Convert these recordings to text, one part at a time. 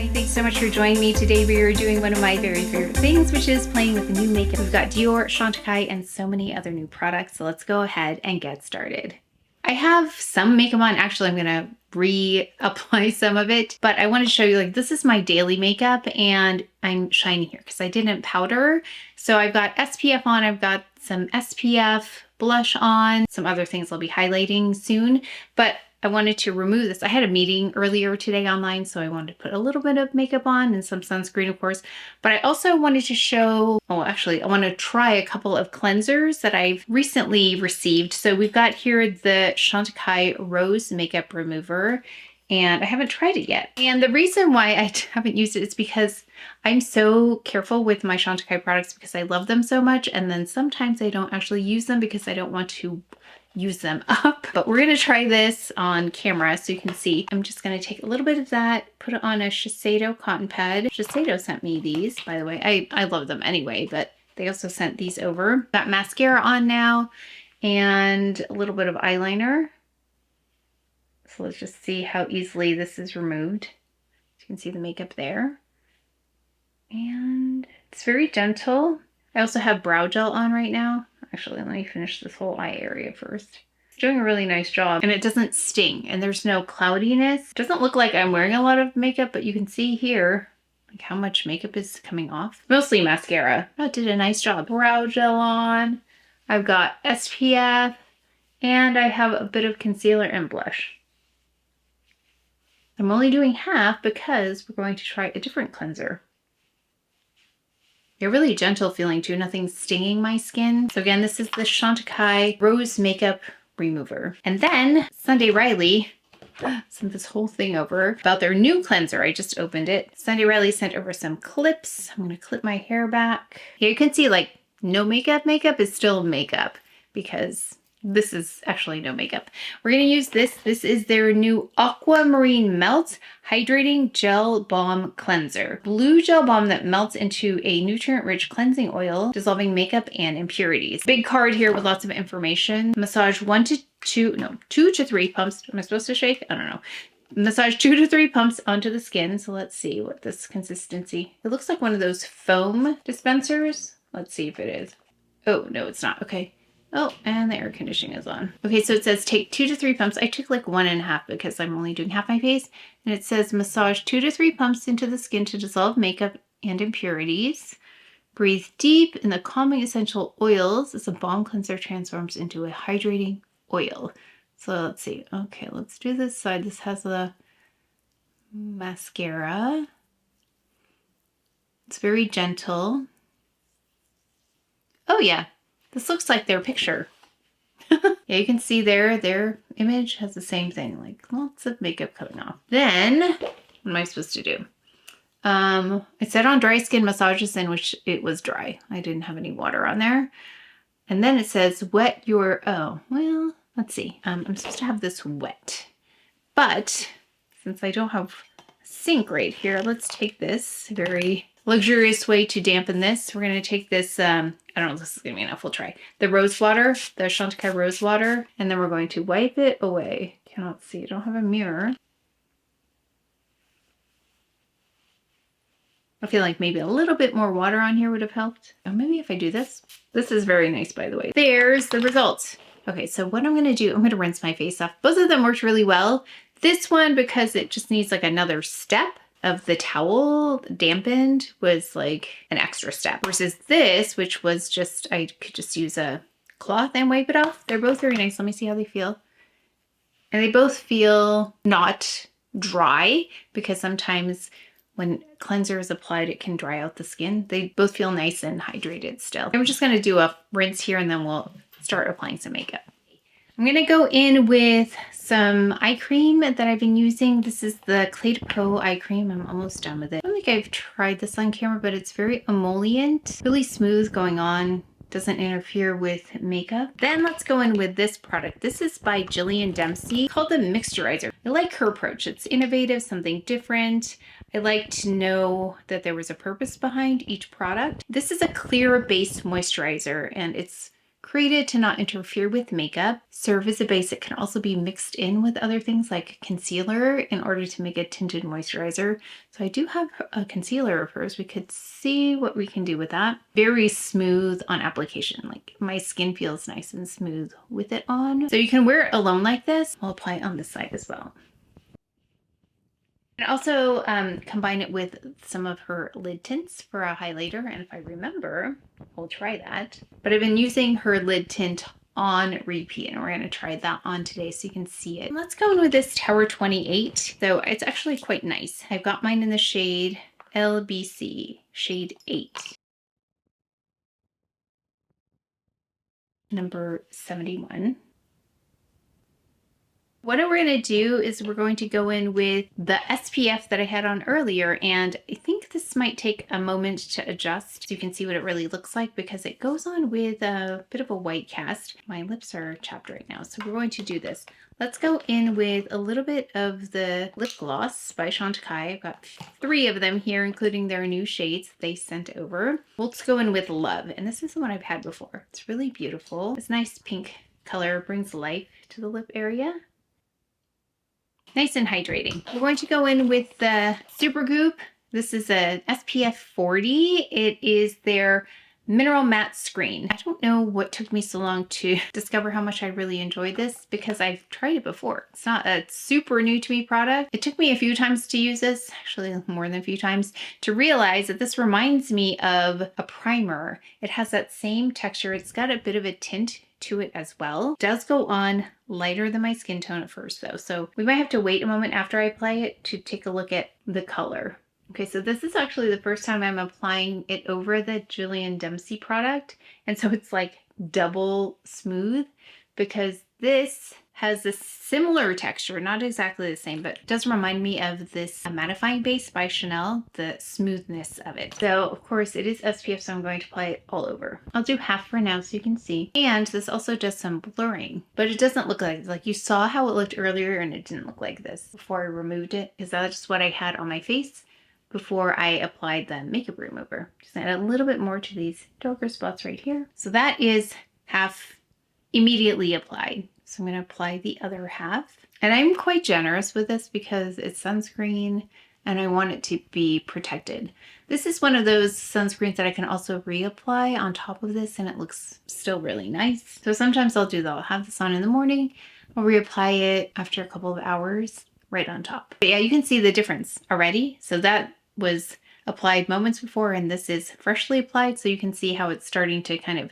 Hi, thanks so much for joining me. Today we are doing one of my very favorite things, which is playing with the new makeup. We've got Dior, Chantecaille, and so many other new products. So let's go ahead and get started. I have some makeup on. Actually, I'm gonna reapply some of it, but I want to show you, like, this is my daily makeup and I'm shiny here because I didn't powder. So I've got SPF on, I've got some SPF blush on, some other things I'll be highlighting soon, but I wanted to remove this. I had a meeting earlier today online, so I wanted to put a little bit of makeup on and some sunscreen, of course. But I also wanted to show, I want to try a couple of cleansers that I've recently received. So we've got here the Chantecaille Rose Makeup Remover, and I haven't tried it yet. And the reason why I haven't used it is because I'm so careful with my Chantecaille products because I love them so much, and then sometimes I don't actually use them because I don't want to use them up. But we're gonna try this on camera so you can see. I'm just gonna take a little bit of that, put it on a Shiseido cotton pad. Shiseido sent me these, by the way. I love them anyway, but they also sent these over. Got mascara on now and a little bit of eyeliner. So let's just see how easily this is removed. You can see the makeup there. And it's very gentle. I also have brow gel on right now. Actually, let me finish this whole eye area first. It's doing a really nice job, and it doesn't sting, and there's no cloudiness. It doesn't look like I'm wearing a lot of makeup, but you can see here like how much makeup is coming off. Mostly mascara. Oh, it did a nice job. Brow gel on. I've got SPF, and I have a bit of concealer and blush. I'm only doing half because we're going to try a different cleanser. They're really gentle feeling too, nothing stinging my skin. So again, this is the Chantecaille Rose Makeup Remover. And then Sunday Riley sent this whole thing over about their new cleanser. I just opened it. Sunday Riley sent over some clips. I'm gonna clip my hair back. Here you can see, like, no makeup. Makeup is still makeup because this is actually no makeup. We're gonna use this. This is their new Aquamarine Melt Hydrating Gel-Balm Cleanser. Blue gel balm that melts into a nutrient-rich cleansing oil, dissolving makeup and impurities. Big card here with lots of information. Massage 2 to 3 pumps. Am I supposed to shake? I don't know. Massage 2 to 3 pumps onto the skin. So let's see what this consistency. It looks like one of those foam dispensers. Let's see if it is. Oh, no, it's not. Okay. Oh, and the air conditioning is on. Okay, so it says take 2 to 3 pumps. I took like 1.5 because I'm only doing half my face. And it says massage 2 to 3 pumps into the skin to dissolve makeup and impurities. Breathe deep in the calming essential oils as a balm cleanser transforms into a hydrating oil. So let's see. Okay, let's do this side. This has the mascara. It's very gentle. Oh yeah. This looks like their picture. Yeah, you can see there, their image has the same thing, like lots of makeup coming off. Then, what am I supposed to do? It said on dry skin massages, in which it was dry. I didn't have any water on there. And then it says wet your, oh, well, let's see. I'm supposed to have this wet. But since I don't have a sink right here, let's take this very luxurious way to dampen this. We're going to take this, I don't know if this is going to be enough. We'll try. The rose water, the Chantecaille rose water, and then we're going to wipe it away. Cannot see. I don't have a mirror. I feel like maybe a little bit more water on here would have helped. Oh, maybe if I do this. This is very nice, by the way. There's the result. Okay, so what I'm going to do, I'm going to rinse my face off. Both of them worked really well. This one, because it just needs like another step of the towel dampened, was like an extra step, versus this, which was just, I could just use a cloth and wipe it off. They're both very nice. Let me see how they feel. And they both feel not dry, because sometimes when cleanser is applied, it can dry out the skin. They both feel nice and hydrated still. I'm just gonna do a rinse here and then we'll start applying some makeup. I'm gonna go in with some eye cream that I've been using. This is the Clay Pro eye cream. I'm almost done with it. I don't think I've tried this on camera, but it's very emollient, really smooth going on. Doesn't interfere with makeup. Then let's go in with this product. This is by Gillian Dempsey, called the Mixturizer. I like her approach. It's innovative, something different. I like to know that there was a purpose behind each product. This is a clear base moisturizer, and it's created to not interfere with makeup, serve as a base. It can also be mixed in with other things like concealer in order to make a tinted moisturizer. So I do have a concealer of hers. We could see what we can do with that. Very smooth on application. Like my skin feels nice and smooth with it on. So you can wear it alone like this. I'll apply it on this side as well. And also combine it with some of her lid tints for a highlighter. And if I remember, we'll try that. But I've been using her lid tint on repeat, and we're going to try that on today so you can see it. Let's go in with this Tower 28. So it's actually quite nice. I've got mine in the shade LBC, shade 8. Number 71. What we're going to do is we're going to go in with the SPF that I had on earlier, and I think this might take a moment to adjust so you can see what it really looks like because it goes on with a bit of a white cast. My lips are chapped right now, so we're going to do this. Let's go in with a little bit of the lip gloss by Chantecaille. I've got 3 of them here, including their new shades they sent over. Let's go in with Love, and this is the one I've had before. It's really beautiful. This nice pink color brings life to the lip area. Nice and hydrating. We're going to go in with the Supergoop. This is a SPF 40. It is their Mineral Matte Screen. I don't know what took me so long to discover how much I really enjoyed this because I've tried it before. It's not a super new to me product. It took me a few times to use this, actually more than a few times, to realize that this reminds me of a primer. It has that same texture. It's got a bit of a tint to it as well. It does go on lighter than my skin tone at first though, so we might have to wait a moment after I apply it to take a look at the color. Okay, so this is actually the first time I'm applying it over the Julian Dempsey product, and so it's like double smooth because this has a similar texture, not exactly the same, but it does remind me of this mattifying base by Chanel, the smoothness of it. So of course it is SPF, so I'm going to apply it all over. I'll do half for now so you can see. And this also does some blurring, but it doesn't look like you saw how it looked earlier, and it didn't look like this before I removed it, because that's just what I had on my face before I applied the makeup remover. Just add a little bit more to these darker spots right here. So that is half immediately applied. So I'm going to apply the other half. And I'm quite generous with this because it's sunscreen and I want it to be protected. This is one of those sunscreens that I can also reapply on top of this and it looks still really nice. So sometimes I'll do that. I'll have this on in the morning. I'll reapply it after a couple of hours right on top. But yeah, you can see the difference already. So that was applied moments before and this is freshly applied. So you can see how it's starting to kind of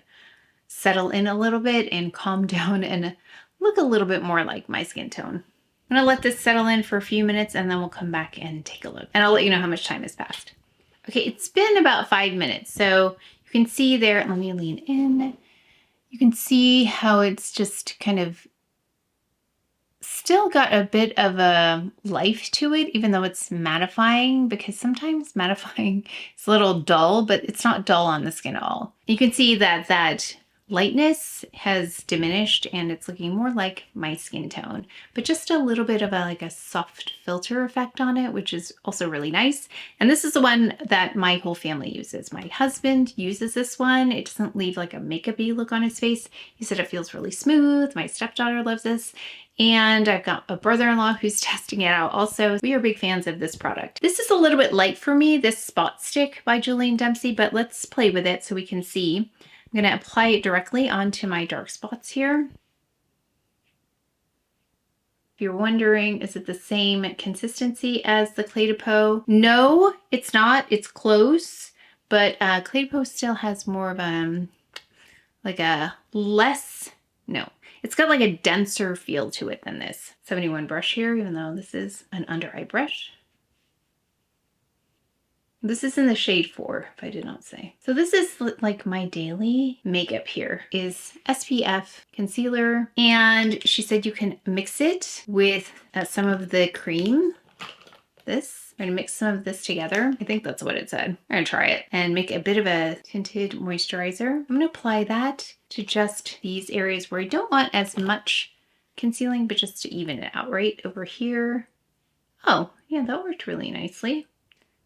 settle in a little bit and calm down and look a little bit more like my skin tone. I'm gonna let this settle in for a few minutes and then we'll come back and take a look. And I'll let you know how much time has passed. Okay, it's been about 5 minutes. So you can see there, let me lean in. You can see how it's just kind of still got a bit of a life to it, even though it's mattifying, because sometimes mattifying is a little dull, but it's not dull on the skin at all. You can see that that lightness has diminished and it's looking more like my skin tone, but just a little bit of a soft filter effect on it, which is also really nice. And this is the one that my whole family uses. My husband uses this one. It doesn't leave like a makeup-y look on his face. He said it feels really smooth. My stepdaughter loves this. And I've got a brother-in-law who's testing it out also. We are big fans of this product. This is a little bit light for me, this Spot Stick by Julian Dempsey, but let's play with it so we can see. I'm going to apply it directly onto my dark spots here. If you're wondering, is it the same consistency as the Clé de Peau? No, it's not. It's close, but Clé de Peau still has more of a, it's got like a denser feel to it than this. 71 brush here, even though this is an under eye brush. This is in the shade 4, if I did not say. So this is like my daily makeup here is SPF concealer. And she said you can mix it with some of the cream. This, I'm gonna mix some of this together. I think that's what it said. I'm gonna try it and make a bit of a tinted moisturizer. I'm gonna apply that to just these areas where I don't want as much concealing, but just to even it out right over here. Oh, yeah, that worked really nicely.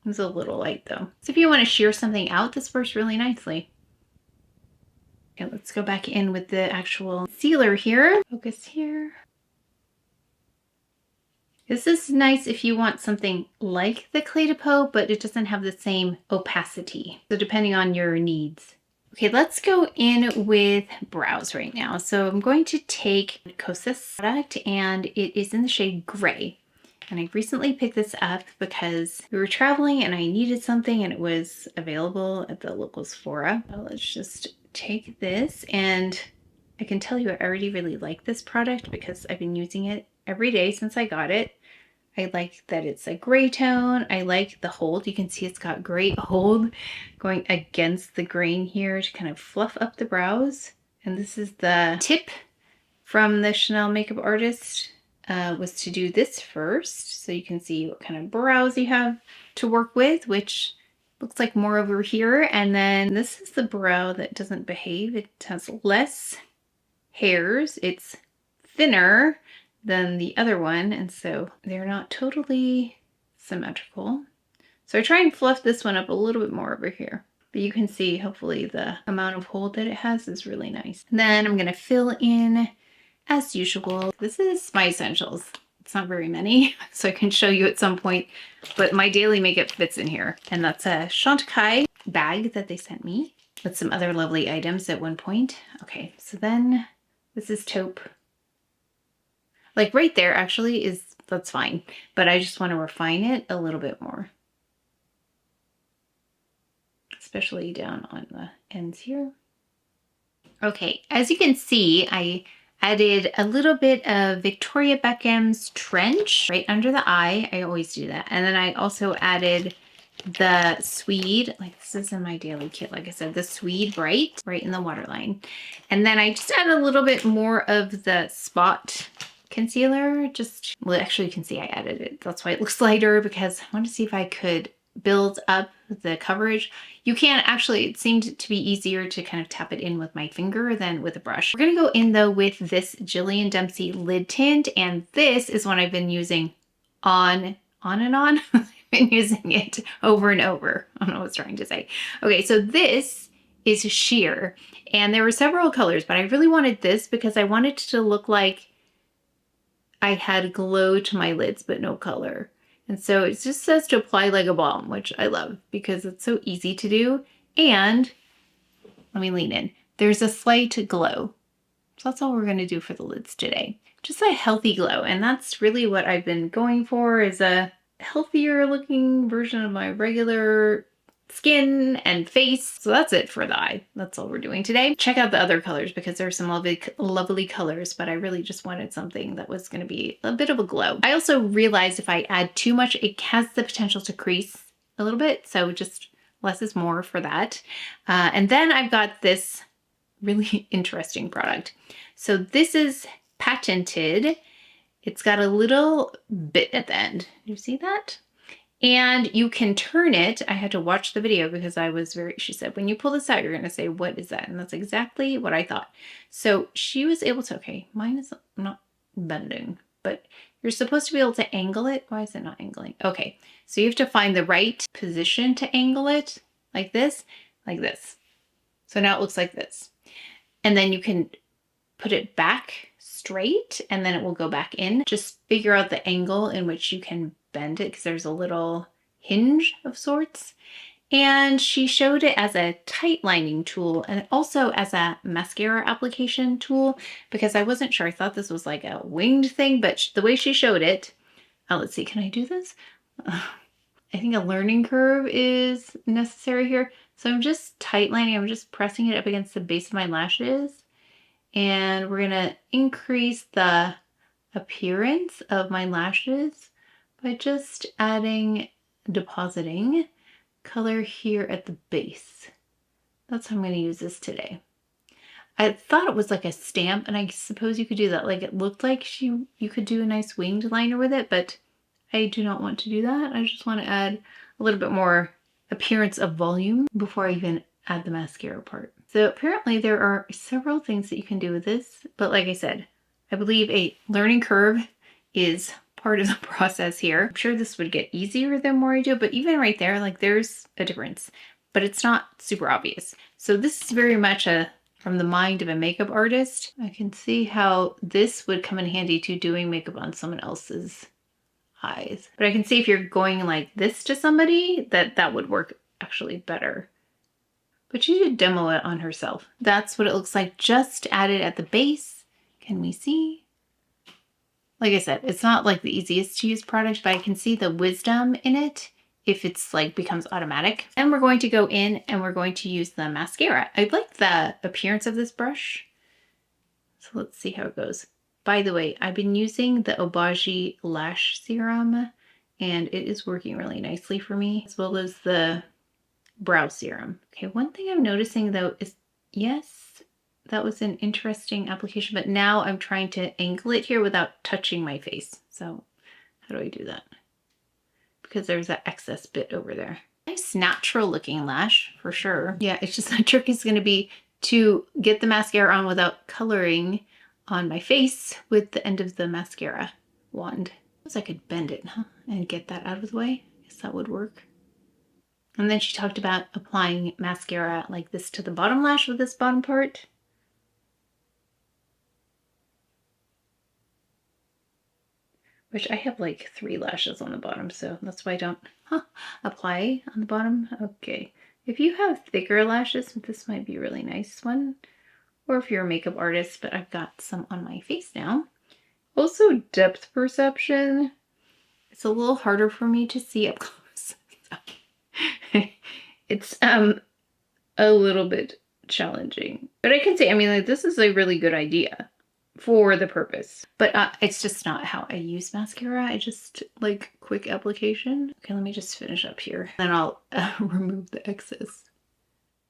It was a little light though. So if you want to shear something out, this works really nicely. Okay, let's go back in with the actual concealer here. Focus here. This is nice if you want something like the Clé de Peau, but it doesn't have the same opacity. So depending on your needs. Okay, let's go in with brows right now. So I'm going to take Kosas product, and it is in the shade Gray. And I recently picked this up because we were traveling and I needed something and it was available at the local Sephora. So let's just take this, and I can tell you I already really like this product because I've been using it every day since I got it. I like that it's a gray tone. I like the hold. You can see it's got great hold going against the grain here to kind of fluff up the brows. And this is the tip from the Chanel makeup artist, was to do this first. So you can see what kind of brows you have to work with, which looks like more over here. And then this is the brow that doesn't behave. It has less hairs. It's thinner than the other one, and so they're not totally symmetrical. So I try and fluff this one up a little bit more over here, but you can see hopefully the amount of hold that it has is really nice. And then I'm gonna fill in as usual. This is my essentials. It's not very many, so I can show you at some point, but my daily makeup fits in here. And that's a Chantecaille bag that they sent me with some other lovely items at one point. Okay, so then this is Taupe. Like right there actually that's fine, but I just want to refine it a little bit more. Especially down on the ends here. Okay, as you can see, I added a little bit of Victoria Beckham's Trench right under the eye. I always do that. And then I also added the Sweed, like this is in my daily kit, like I said, the Sweed Bright right in the waterline. And then I just added a little bit more of the Spot concealer. Well, actually you can see I added it. That's why it looks lighter, because I want to see if I could build up the coverage. You can actually, it seemed to be easier to kind of tap it in with my finger than with a brush. We're gonna go in though with this Gillian Dempsey lid tint, and this is one I've been using on and on. I've been using it over and over. I don't know what I was trying to say. Okay, so this is sheer, and there were several colors, but I really wanted this because I wanted it to look like I had glow to my lids, but no color. And so it just says to apply like a balm, which I love because it's so easy to do. And let me lean in. There's a slight glow. So that's all we're going to do for the lids today. Just a healthy glow. And that's really what I've been going for, is a healthier looking version of my regular skin and face. So that's it for the eye. That's all we're doing today. Check out the other colors because there's some lovely colors, but I really just wanted something that was going to be a bit of a glow. I also realized if I add too much, it has the potential to crease a little bit. So just less is more for that. And then I've got this really interesting product. So this is patented. It's got a little bit at the end. You see that? And you can turn it. I had to watch the video because I was she said, when you pull this out, you're going to say, what is that? And that's exactly what I thought. So she was able to, okay, mine is not bending, but you're supposed to be able to angle it. Why is it not angling? Okay, so you have to find the right position to angle it like this, like this. So now it looks like this. And then you can put it back straight and then it will go back in. Just figure out the angle in which you can bend it because there's a little hinge of sorts. And she showed it as a tight lining tool and also as a mascara application tool because I wasn't sure. I thought this was like a winged thing, but the way she showed it, let's see, can I do this? I think a learning curve is necessary here. So I'm just tight lining, I'm just pressing it up against the base of my lashes. And we're gonna increase the appearance of my lashes by just depositing color here at the base. That's how I'm gonna use this today. I thought it was like a stamp, and I suppose you could do that. Like it looked like you could do a nice winged liner with it, but I do not want to do that. I just want to add a little bit more appearance of volume before I even add the mascara part. So apparently there are several things that you can do with this, but like I said, I believe a learning curve is part of the process here. I'm sure this would get easier the more I do, but even right there, like there's a difference, but it's not super obvious. So this is very much a from the mind of a makeup artist. I can see how this would come in handy to doing makeup on someone else's eyes. But I can see if you're going like this to somebody, that would work actually better. But she did demo it on herself. That's what it looks like just added at the base. Can we see? Like I said, it's not like the easiest to use product, but I can see the wisdom in it if it's like becomes automatic. And we're going to go in and we're going to use the mascara. I like the appearance of this brush. So let's see how it goes. By the way, I've been using the Obagi Lash Serum and it is working really nicely for me, as well as the brow serum. Okay, one thing I'm noticing though is, yes, that was an interesting application, but now I'm trying to angle it here without touching my face. So how do I do that? Because there's that excess bit over there. Nice natural looking lash for sure. Yeah, it's just the trick is going to be to get the mascara on without coloring on my face with the end of the mascara wand. I suppose I could bend it, huh? And get that out of the way. I guess that would work. And then she talked about applying mascara like this to the bottom lash with this bottom part. Which I have like 3 lashes on the bottom, so that's why I don't apply on the bottom. Okay, if you have thicker lashes, this might be a really nice one. Or if you're a makeup artist, but I've got some on my face now. Also, depth perception. It's a little harder for me to see up close. It's a little bit challenging. But I can say, I mean, like, this is a really good idea for the purpose. But it's just not how I use mascara. I just like quick application. Okay, let me just finish up here. Then I'll remove the excess.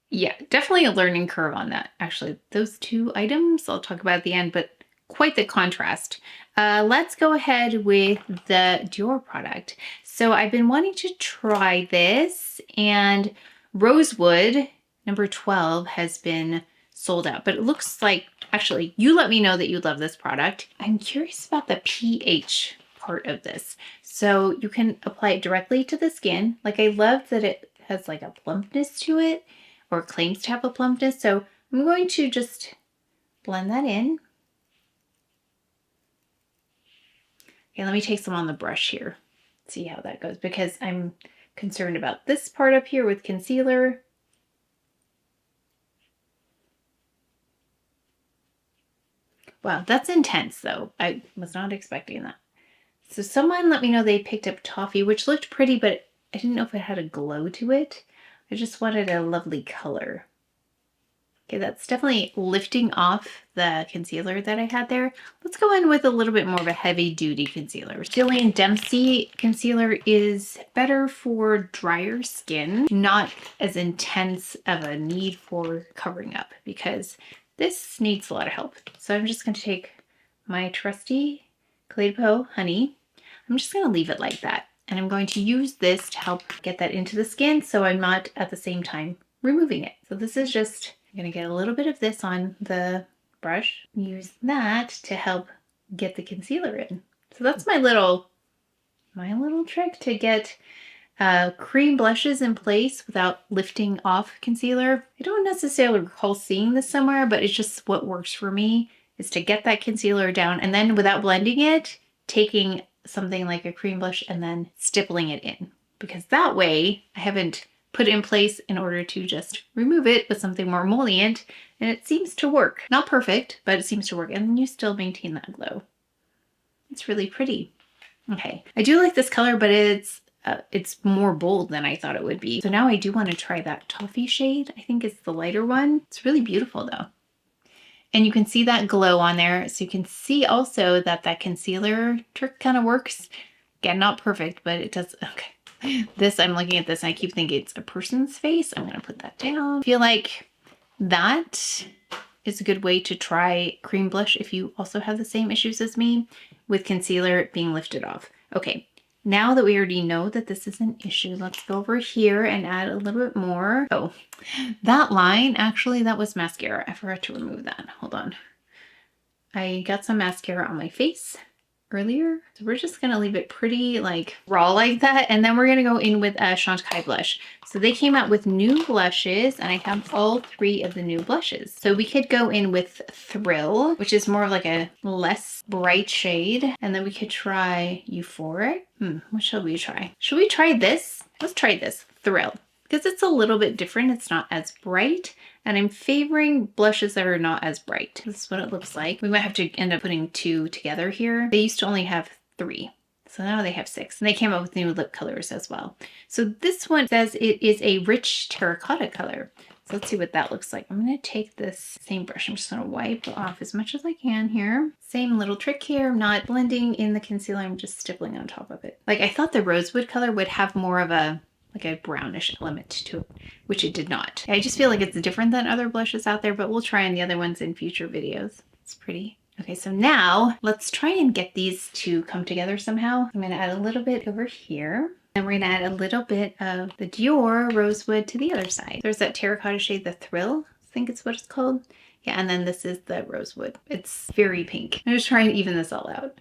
Yeah, definitely a learning curve on that. Actually, those 2 items I'll talk about at the end, but quite the contrast. Let's go ahead with the Dior product. So I've been wanting to try this, and Rosewood number 12 has been sold out, but it looks like, actually, you let me know that you love this product. I'm curious about the pH part of this. So you can apply it directly to the skin. Like, I love that it has like a plumpness to it, or claims to have a plumpness. So I'm going to just blend that in. Okay, let me take some on the brush here. See how that goes, because I'm concerned about this part up here with concealer. Wow, that's intense though. I was not expecting that. So someone let me know they picked up Toffee, which looked pretty, but I didn't know if it had a glow to it. I just wanted a lovely color. Okay, that's definitely lifting off the concealer that I had there. Let's go in with a little bit more of a heavy-duty concealer. Jillian Dempsey concealer is better for drier skin, not as intense of a need for covering up, because this needs a lot of help. So I'm just going to take my trusty Clé de Peau Honey. I'm just going to leave it like that. And I'm going to use this to help get that into the skin, so I'm not at the same time removing it. So this is just, I'm going to get a little bit of this on the brush, use that to help get the concealer in. So that's my little trick to get cream blushes in place without lifting off concealer. I don't necessarily recall seeing this somewhere, but it's just what works for me, is to get that concealer down and then without blending it, taking something like a cream blush and then stippling it in, because that way I haven't put it in place in order to just remove it with something more emollient, and it seems to work. Not perfect, but it seems to work, and you still maintain that glow. It's really pretty. Okay, I do like this color, but it's more bold than I thought it would be. So now I do want to try that Toffee shade. I think it's the lighter one. It's really beautiful though. And you can see that glow on there. So you can see also that that concealer trick kind of works. Again, not perfect, but it does. Okay. This, I'm looking at this and I keep thinking it's a person's face. I'm going to put that down. I feel like that is a good way to try cream blush if you also have the same issues as me with concealer being lifted off. Okay. Now that we already know that this is an issue, let's go over here and add a little bit more. Oh, that line, actually, that was mascara. I forgot to remove that. Hold on. I got some mascara on my face earlier. So we're just gonna leave it pretty like raw like that. And then we're gonna go in with a Chantecaille blush. So they came out with new blushes and I have all 3 of the new blushes. So we could go in with Thrill, which is more of like a less bright shade. And then we could try Euphoric. What shall we try? Should we try this? Let's try this, Thrill. Because it's a little bit different. It's not as bright. And I'm favoring blushes that are not as bright. This is what it looks like. We might have to end up putting 2 together here. They used to only have 3. So now they have 6. And they came out with new lip colors as well. So this one says it is a rich terracotta color. So let's see what that looks like. I'm going to take this same brush. I'm just going to wipe off as much as I can here. Same little trick here. I'm not blending in the concealer. I'm just stippling on top of it. Like I thought the Rosewood color would have more of a like a brownish element to it, which it did not. I just feel like it's different than other blushes out there, but we'll try on the other ones in future videos. It's pretty. Okay, so now let's try and get these to come together somehow. I'm gonna add a little bit over here. And we're gonna add a little bit of the Dior Rosewood to the other side. There's that terracotta shade, the Thrill, I think it's what it's called. Yeah, and then this is the Rosewood. It's very pink. I'm just trying to even this all out.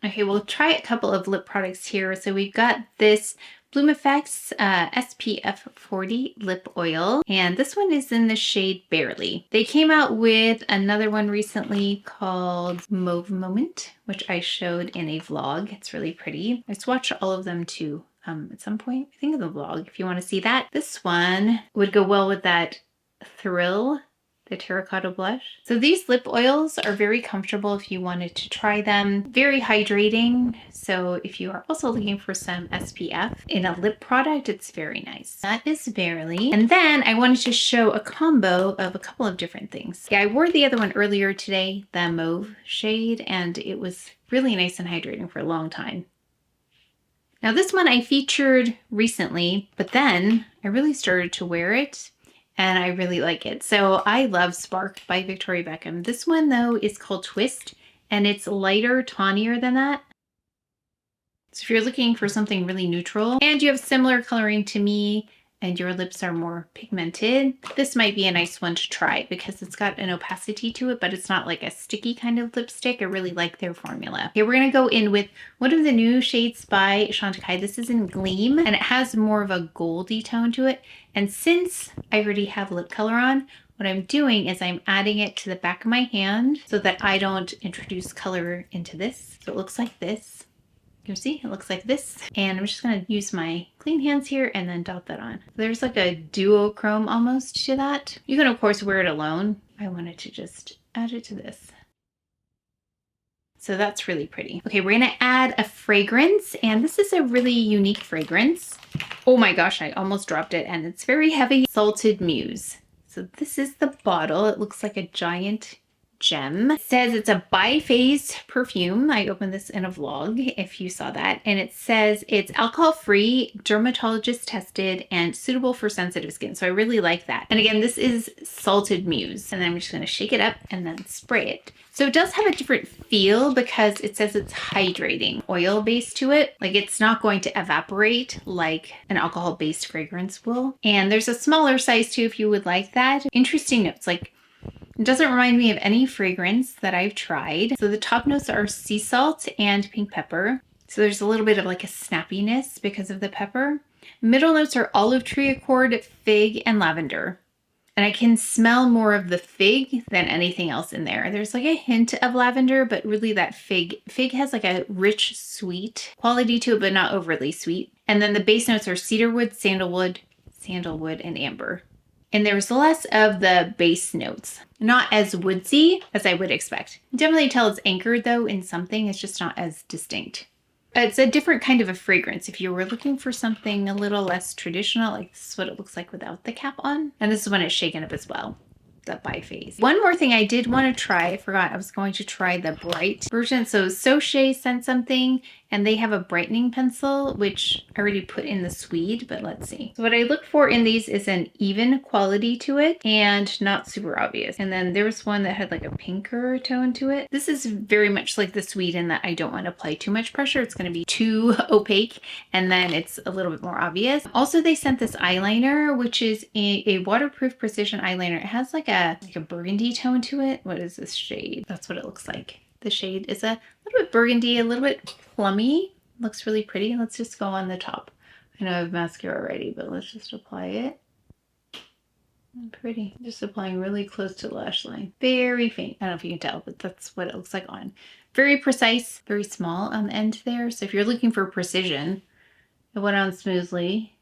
Okay, we'll try a couple of lip products here. So we've got this Bloom Effects SPF 40 lip oil, and this one is in the shade Barely. They came out with another one recently called Mauve Moment, which I showed in a vlog. It's really pretty. I swatched all of them too at some point. I think in the vlog if you want to see that. This one would go well with that Thrill, the terracotta blush. So these lip oils are very comfortable if you wanted to try them. Very hydrating. So if you are also looking for some SPF in a lip product, it's very nice. That is Barely. And then I wanted to show a combo of a couple of different things. Yeah, I wore the other one earlier today, the mauve shade, and it was really nice and hydrating for a long time. Now this one I featured recently, but then I really started to wear it and I really like it. So I love Spark by Victoria Beckham. This one though is called Twist and it's lighter, tawnier than that. So if you're looking for something really neutral and you have similar coloring to me and your lips are more pigmented, this might be a nice one to try because it's got an opacity to it, but it's not like a sticky kind of lipstick. I really like their formula. Okay, we're gonna go in with one of the new shades by Chantecaille. This is in Gleam and it has more of a goldy tone to it. And since I already have lip color on, what I'm doing is I'm adding it to the back of my hand so that I don't introduce color into this. So it looks like this. You see, it looks like this. And I'm just gonna use my clean hands here and then dot that on. There's like a duochrome almost to that. You can of course wear it alone. I wanted to just add it to this. So that's really pretty. Okay, we're gonna add a fragrance and this is a really unique fragrance. Oh my gosh, I almost dropped it and it's very heavy. Salted Muse. So this is the bottle. It looks like a giant gem. It says it's a bi-phase perfume. I opened this in a vlog if you saw that. And it says it's alcohol-free, dermatologist tested, and suitable for sensitive skin. So I really like that. And again, this is Salted Muse. And then I'm just going to shake it up and then spray it. So it does have a different feel because it says it's hydrating, oil base to it. Like it's not going to evaporate like an alcohol-based fragrance will. And there's a smaller size too if you would like that. Interesting notes, like it doesn't remind me of any fragrance that I've tried. So the top notes are sea salt and pink pepper. So there's a little bit of like a snappiness because of the pepper. Middle notes are olive tree accord, fig, and lavender. And I can smell more of the fig than anything else in there. There's like a hint of lavender, but really that fig has like a rich, sweet quality to it, but not overly sweet. And then the base notes are cedarwood, sandalwood, and amber. And there's less of the base notes, not as woodsy as I would expect. Definitely tell it's anchored though in something, it's just not as distinct. It's a different kind of a fragrance. If you were looking for something a little less traditional, like this is what it looks like without the cap on. And this is when it's shaken up as well. That bi-phase. One more thing I did want to try, I forgot I was going to try the bright version. So Soche sent something and they have a brightening pencil, which I already put in the Sweed, but let's see. So what I look for in these is an even quality to it and not super obvious. And then there was one that had like a pinker tone to it. This is very much like the Sweed in that I don't want to apply too much pressure. It's going to be too opaque and then it's a little bit more obvious. Also, they sent this eyeliner, which is a waterproof precision eyeliner. It has like a burgundy tone to it. What is this shade? That's what it looks like. The shade is a little bit burgundy, a little bit plummy. Looks really pretty. Let's just go on the top. I know I have mascara already, but let's just apply it. Pretty. Just applying really close to the lash line. Very faint. I don't know if you can tell, but that's what it looks like on. Very precise, very small on the end there. So if you're looking for precision, it went on smoothly.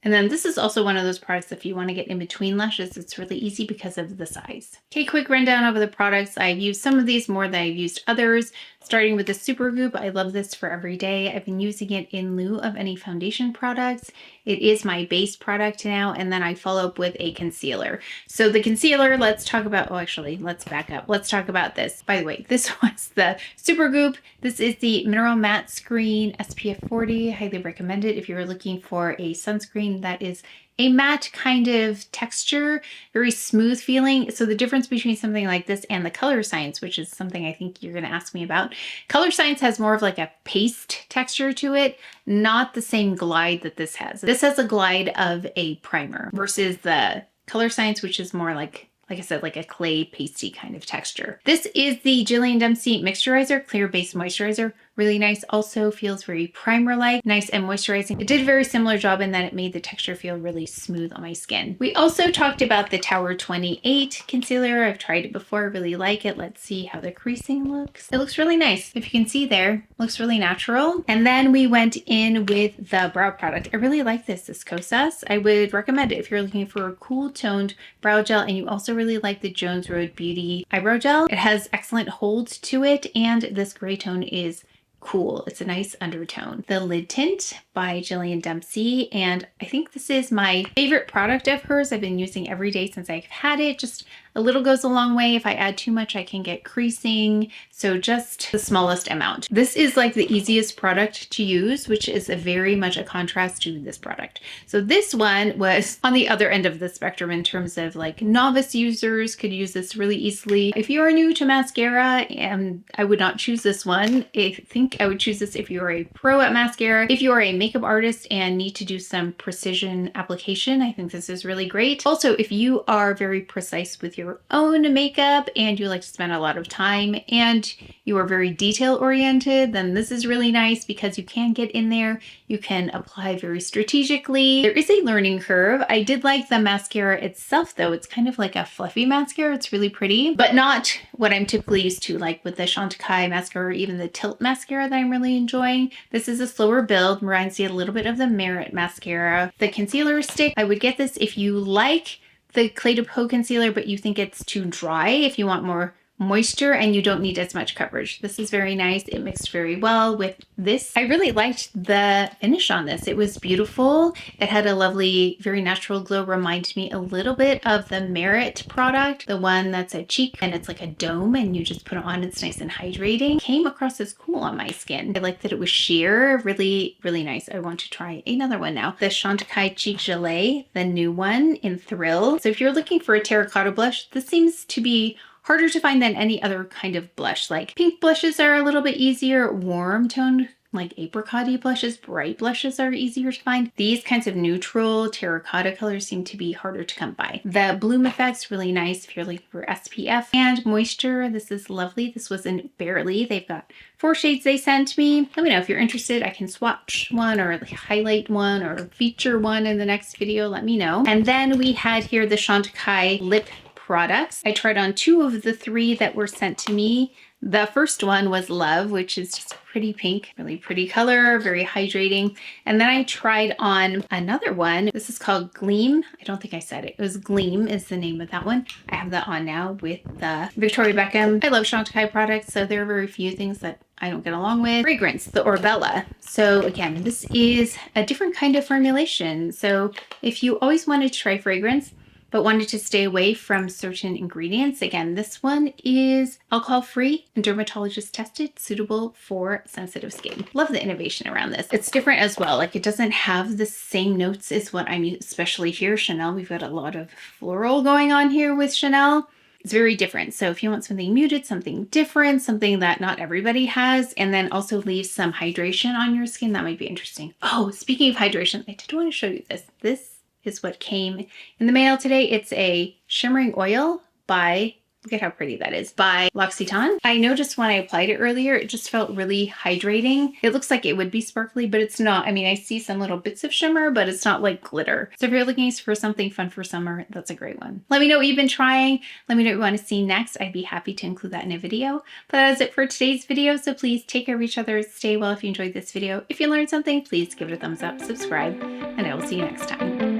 And then this is also one of those products, if you want to get in between lashes, it's really easy because of the size. Okay, quick rundown over the products. I've used some of these more than I've used others, starting with the Super Goop. I love this for every day. I've been using it in lieu of any foundation products. It is my base product now, and then I follow up with a concealer. So the concealer, let's talk about, oh, actually, let's back up. Let's talk about this. By the way, this was the Super Goop. This is the Mineral Mattescreen SPF 40. Highly recommend it if you're looking for a sunscreen that is a matte kind of texture, very smooth feeling. So the difference between something like this and the Color Science, which is something I think you're going to ask me about. Color Science has more of like a paste texture to it, not the same glide that this has. This has a glide of a primer versus the Color Science, which is more like I said, like a clay pasty kind of texture. This is the Gillian Dempsey Mixturizer, Clear Base Moisturizer. Really nice. Also feels very primer-like, nice and moisturizing. It did a very similar job in that it made the texture feel really smooth on my skin. We also talked about the Tower 28 concealer. I've tried it before, I really like it. Let's see how the creasing looks. It looks really nice. If you can see there, looks really natural. And then we went in with the brow product. I really like this Kosas. I would recommend it if you're looking for a cool toned brow gel and you also really like the Jones Road Beauty Eyebrow Gel. It has excellent hold to it and this gray tone is cool. It's a nice undertone. The Lid Tint by Gillian Dempsey, and I think this is my favorite product of hers. I've been using every day since I've had it. Just a little goes a long way. If I add too much, I can get creasing. So just the smallest amount. This is like the easiest product to use, which is very much a contrast to this product. So this one was on the other end of the spectrum in terms of like novice users could use this really easily. If you are new to mascara, and I would not choose this one. I think I would choose this if you are a pro at mascara. If you are a makeup artist and need to do some precision application, I think this is really great. Also, if you are very precise with your own makeup and you like to spend a lot of time and you are very detail oriented, then this is really nice because you can get in there. You can apply very strategically. There is a learning curve. I did like the mascara itself though. It's kind of like a fluffy mascara. It's really pretty, but not what I'm typically used to, like with the Chantecaille mascara or even the Tilt mascara that I'm really enjoying. This is a slower build, reminds me a little bit of the Merit mascara. The concealer stick, I would get this if you like the Clé de Peau concealer, but you think it's too dry, if you want more moisture and you don't need as much coverage. This is very nice. It mixed very well with this. I really liked the finish on this. It was beautiful. It had a lovely, very natural glow. Reminded me a little bit of the Merit product, the one that's a cheek and it's like a dome and you just put it on. It's nice and hydrating. Came across as cool on my skin. I like that it was sheer. Really, really nice. I want to try another one now. The Chantecaille Cheek Gelee, the new one in Thrill. So if you're looking for a terracotta blush, this seems to be harder to find than any other kind of blush. Like pink blushes are a little bit easier, warm toned like apricot-y blushes, bright blushes are easier to find. These kinds of neutral terracotta colors seem to be harder to come by. The Bloom Effect's really nice if you're looking for SPF and moisture. This is lovely. This was in Barely. They've got 4 shades they sent me. Let me know if you're interested. I can swatch one or highlight one or feature one in the next video. Let me know. And then we had here the Chantecaille lip products. I tried on 2 of the 3 that were sent to me. The first one was Love, which is just a pretty pink, really pretty color, very hydrating. And then I tried on another one. This is called Gleam. I don't think I said it. It was Gleam is the name of that one. I have that on now with the Victoria Beckham. I love Chantecaille products, so there are very few things that I don't get along with. Fragrance, the Orbella. So again, this is a different kind of formulation. So if you always wanted to try fragrance, but wanted to stay away from certain ingredients. Again, this one is alcohol-free and dermatologist tested, suitable for sensitive skin. Love the innovation around this. It's different as well. Like it doesn't have the same notes as what I'm especially here. Chanel, we've got a lot of floral going on here with Chanel. It's very different. So if you want something muted, something different, something that not everybody has, and then also leave some hydration on your skin, that might be interesting. Oh, speaking of hydration, I did want to show you this. This is what came in the mail today. It's a shimmering oil by Look at how pretty that is, by L'Occitane. I noticed when I applied it earlier, it just felt really hydrating. It looks like it would be sparkly, but it's not. I mean, I see some little bits of shimmer, but it's not like glitter. So if you're looking for something fun for summer, that's a great one. Let me know what you've been trying. Let me know what you want to see next. I'd be happy to include that in a video. But that is it for today's video. So please take care of each other. Stay well if you enjoyed this video. If you learned something, please give it a thumbs up, subscribe, and I will see you next time.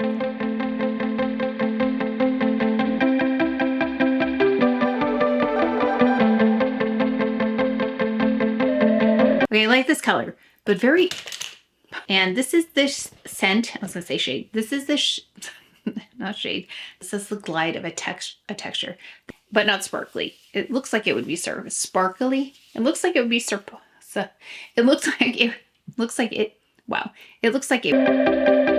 Okay, I like this color, but very, and this is this scent, I was gonna say shade. This is the, not shade. This is the glide of a texture, but not sparkly. It looks like it would be sort of sparkly. It looks like it would be, wow. It looks like it,